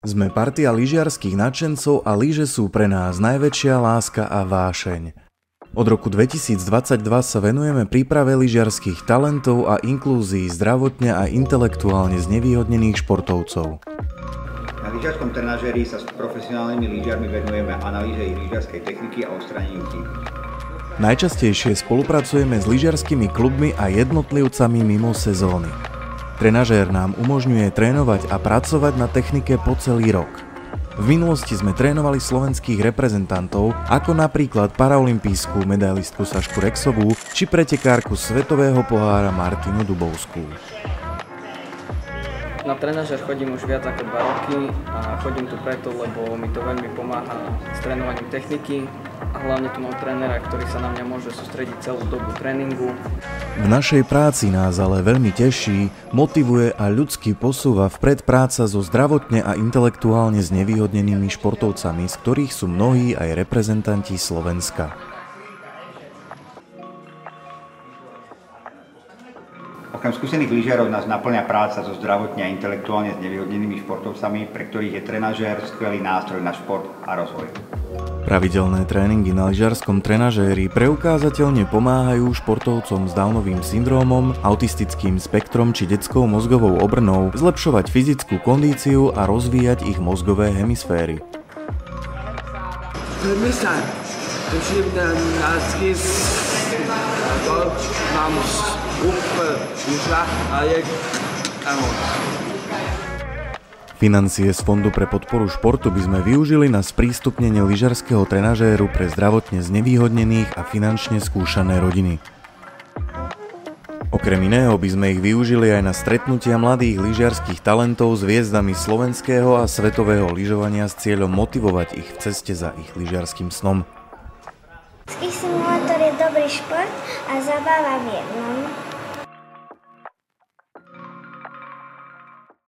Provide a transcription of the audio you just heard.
Sme partia lyžiarskych nadšencov a lyže sú pre nás najväčšia láska a vášeň. Od roku 2022 sa venujeme príprave lyžiarskych talentov a inklúzii zdravotne a intelektuálne znevýhodnených športovcov. Na lyžiarskom trenažéri sa s profesionálnymi lyžiarmi venujeme analýze ich lyžiarskej techniky a odstránení chýb. Najčastejšie spolupracujeme s lyžiarskými klubmi a jednotlivcami mimo sezóny. Trenažér nám umožňuje trénovať a pracovať na technike po celý rok. V minulosti sme trénovali slovenských reprezentantov, ako napríklad paraolympijskú medailistku Sašku Rexovú či pretekárku svetového pohára Martinu Dubovskú. Na trenažér chodím už viac ako 2 roky a chodím tu preto, lebo mi to veľmi pomáha s trénovaním techniky a hlavne tu mám trénera, ktorý sa na mňa môže sústrediť celú dobu tréningu. V našej práci nás ale veľmi teší, motivuje a ľudsky posúva vpred práca so zdravotne a intelektuálne znevýhodnenými športovcami, z ktorých sú mnohí aj reprezentanti Slovenska. Okrem skúsených lyžiarov nás naplňa práca so zdravotne a intelektuálne znevýhodnenými športovcami, pre ktorých je trenažér skvelý nástroj na šport a rozvoj. Pravidelné tréningy na lyžiarskom trenažéri preukázateľne pomáhajú športovcom s Downovým syndrómom, autistickým spektrom či detskou mozgovou obrnou zlepšovať fyzickú kondíciu a rozvíjať ich mozgové hemisféry. Financie z Fondu pre podporu športu by sme využili na sprístupnenie lyžiarskeho trenažéru pre zdravotne znevýhodnených a finančne skúšané rodiny. Okrem iného by sme ich využili aj na stretnutia mladých lyžiarskych talentov s hviezdami slovenského a svetového lyžovania s cieľom motivovať ich v ceste za ich lyžiarskym snom. Ski simulátor je dobrý šport a zabáva v jednom.